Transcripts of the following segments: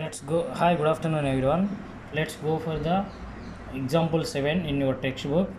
Let's go. Hi, good afternoon everyone. Let's go for the example 7 in your textbook.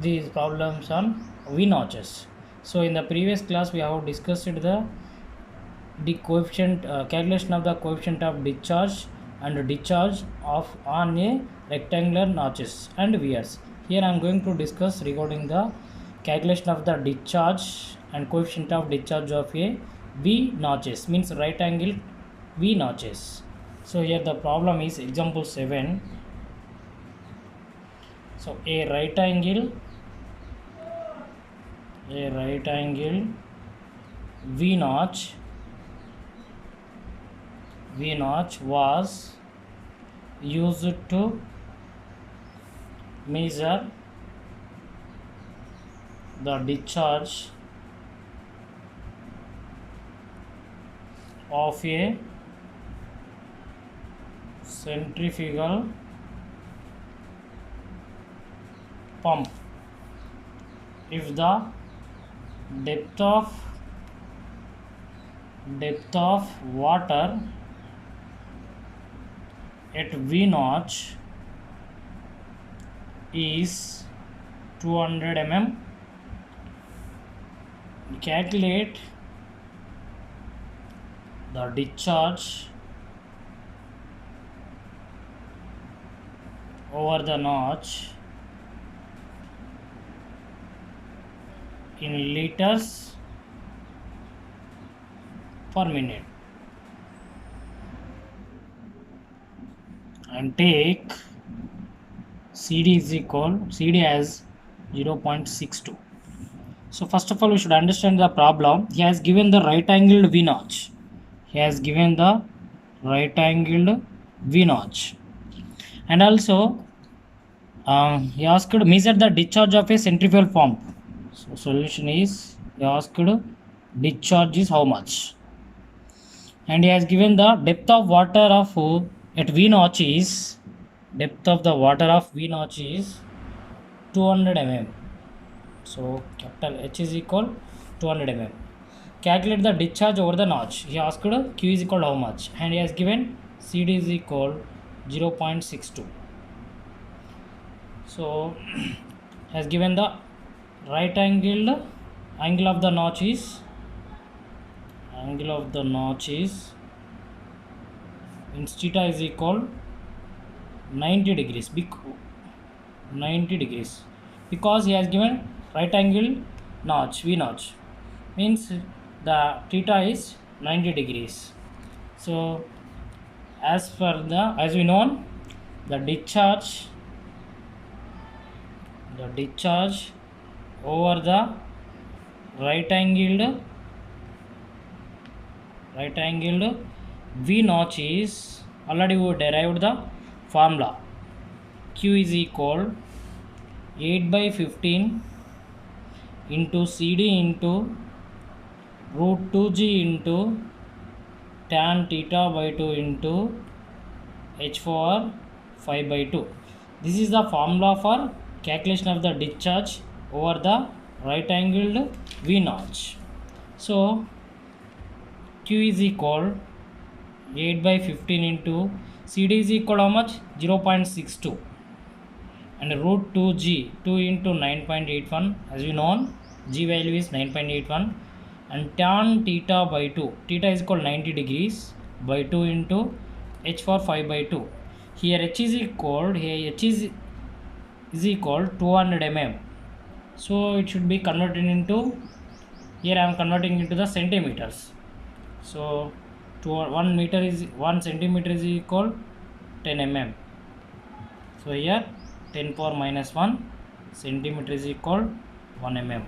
These problems on V notches. So in the previous class we have discussed the coefficient calculation of the coefficient of discharge and discharge of on a rectangular notches and weirs. Here I am going to discuss regarding the calculation of the discharge and coefficient of discharge of a V notches, means right angle V notches. So here the problem is example 7. So a right angle V notch was used to measure the discharge of a centrifugal pump if the depth of water at V notch is 200 mm. Calculate the discharge over the notch in liters per minute and take CD as 0.62. So first of all we should understand the problem. He has given the right angled V notch. And also he asked measure the discharge of a centrifugal pump. So solution is, he asked discharge is how much, and he has given the depth of water of at V notch is 200 mm. So capital H is equal 200 mm. Calculate the discharge over the notch. He asked Q is equal how much, and he has given CD is equal 0.62. So has given the right angle of the notch is means theta is equal 90 degrees, because he has given right angle notch V notch, means the theta is 90 degrees. So as we know, the discharge over the right angled V notch is, already we derived the formula. Q is equal 8/15 into CD into root 2G into tan theta by 2 into H power 5/2. This is the formula for calculation of the discharge over the right angled V notch. So Q is equal 8/15 into CD is equal how much? 0.62, and root 2G 2 into 9.81, as we know G value is 9.81, and tan theta by 2, theta is equal 90 degrees by 2 into H for 5/2. Here H is equal 200 mm. So it should be converted into, here I am converting into the centimeters. So 1 centimeter is equal 10 mm. So here 10 power minus 1 centimeter is equal 1 mm.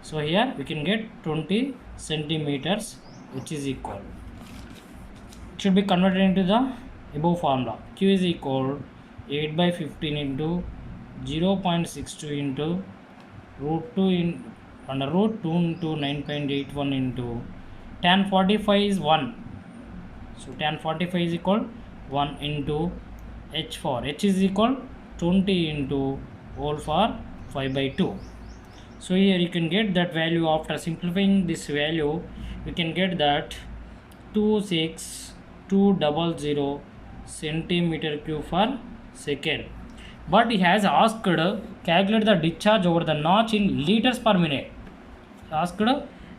So here we can get 20 centimeters, which is equal. It should be converted into the above formula. Q is equal 8/15 into 0.62 into root 2 in under root 2 into 9.81 into tan 45 is 1. So tan 45 is equal 1 into H for H is equal 20 into whole for 5/2. So here you can get that value. After simplifying this value, you can get that 26 200 centimeter cube per second. But he has asked calculate the discharge over the notch in liters per minute. Asked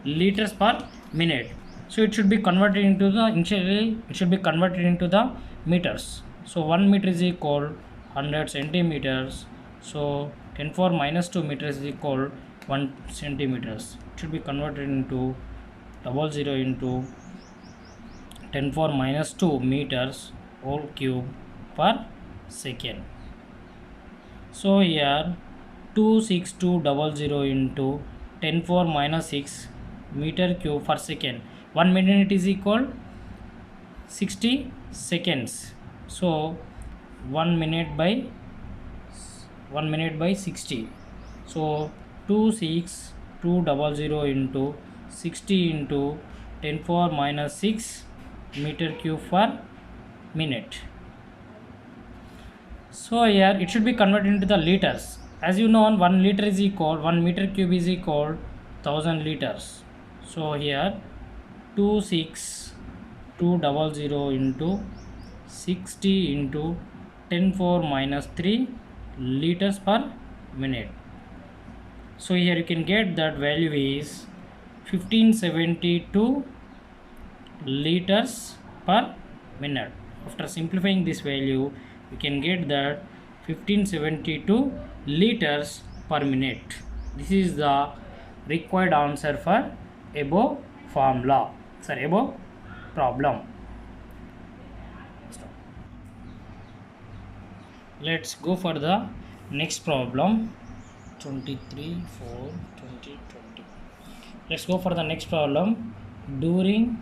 liters per minute. So it should be converted into the initially it should be converted into the meters. So 1 meter is equal 100 centimeters. So 10 4 minus 2 meters is equal 1 centimeters. It should be converted into 00 into 10 4 minus 2 meters whole cube per second. So here 26200 into 10 4 minus 6 meter cube per second. 1 minute is equal 60 seconds. So 1 minute by 60. So 26200 into 60 into 10 4 minus 6 meter cube per minute. So here it should be converted into the liters. As you know, 1 liter is equal 1 meter cube is equal 1000 liters. So here 26200 into 60 into 10 4 minus 3 liters per minute. So here you can get that value is 1572 liters per minute. After simplifying this value, you can get that 1572 liters per minute. This is the required answer for above formula. Sorry, above problem. Let's go for the next problem. 23/4/2020. Let's go for the next problem. During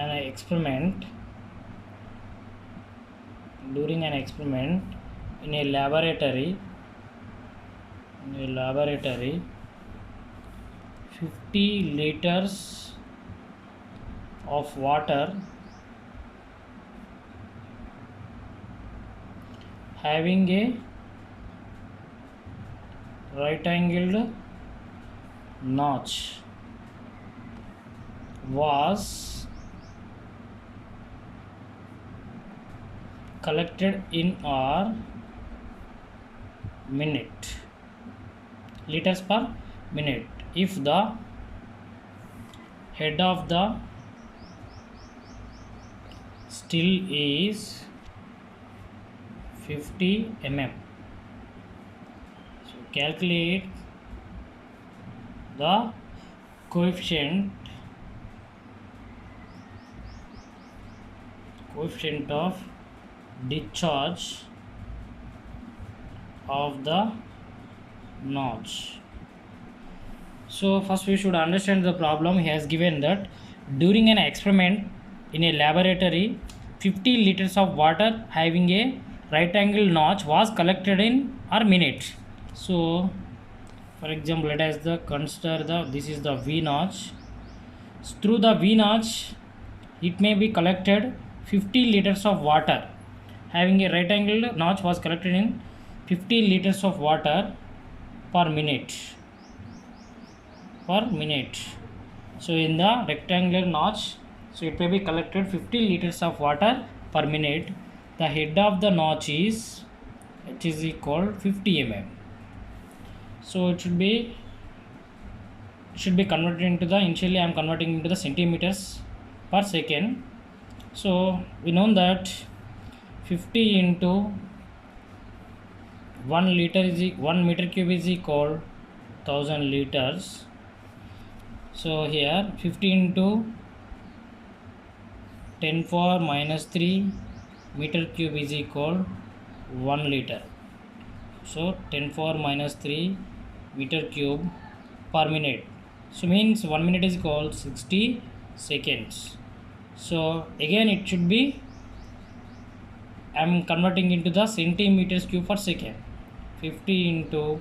an experiment in a laboratory 50 liters of water having a right angled notch was collected in our minute, liters per minute, if the head of the still is 50 mm. So calculate the coefficient of discharge of the notch. So first we should understand the problem. He has given that during an experiment in a laboratory 50 liters of water having a right angle notch was collected in a minute. So for example, let us consider this is the V notch. Through the V notch it may be collected 50 liters of water having a right angle notch was collected in 50 liters of water per minute. So in the rectangular notch, so it may be collected 50 liters of water per minute. The head of the notch is equal 50 mm. So it should be converted into the, initially I am converting into the centimeters per second. So we know that 50 into 1 meter cube is equal 1000 liters. So here 50 into 10 4 minus 3 meter cube is equal 1 liter. So 10 4 minus 3 meter cube per minute. So means 1 minute is equal 60 seconds. So again it should be, I am converting into the centimeters cube per second. 50 into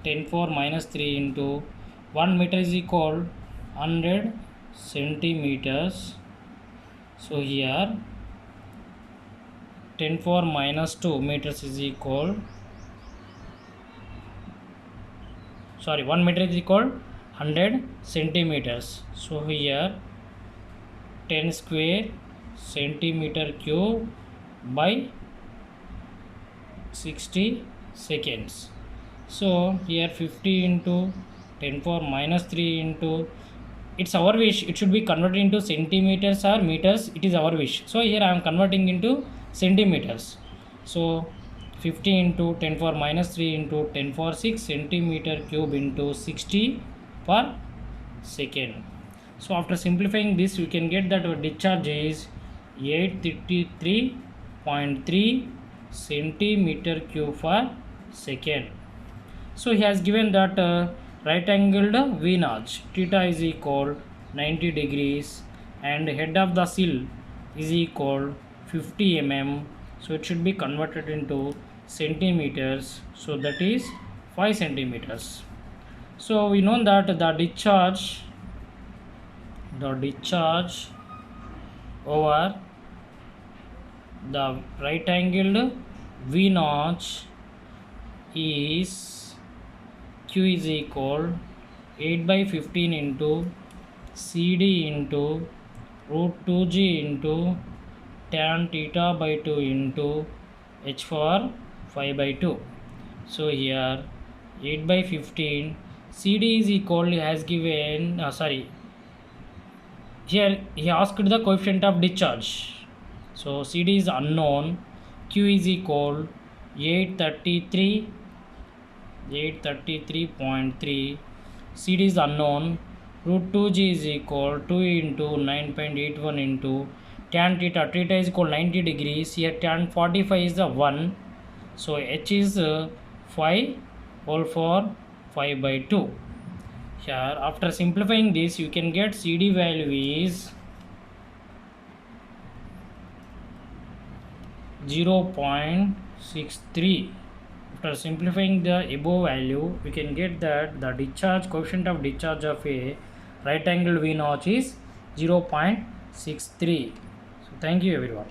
10 4 minus 3 into 1 meter is equal 100 centimeters. So here 10 4 minus 2 meters is equal, 1 meter is equal 100 centimeters. So here 10 square centimeter cube by 60 seconds. So here 50 into 10 power minus 3 into, it's our wish it should be converted into centimeters or meters, it is our wish. So here I am converting into centimeters. So 50 into 10 power minus 3 into 10 power 6 centimeter cube into 60 per second. So after simplifying this, we can get that our discharge is 833.3 centimeter cube per second. So he has given that right angled V notch theta is equal 90 degrees and head of the sill is equal 50 mm. So it should be converted into centimeters, so that is 5 centimeters. So we know that the discharge over the right angled V notch is Q is equal 8 by 15 into CD into root 2G into tan theta by 2 into H for 5 by 2. So here 8 by 15 CD is equal, he has given here he asked the coefficient of discharge. So CD is unknown, Q is equal 833.3, CD is unknown, root 2G is equal 2 into 9.81 into tan theta is equal 90 degrees, here tan 45 is the 1, so H is 5 whole for 5 by 2. Here after simplifying this, you can get CD value is 0.63. After simplifying the above value, we can get that the discharge coefficient of discharge of a right angle V notch is 0.63. So thank you everyone.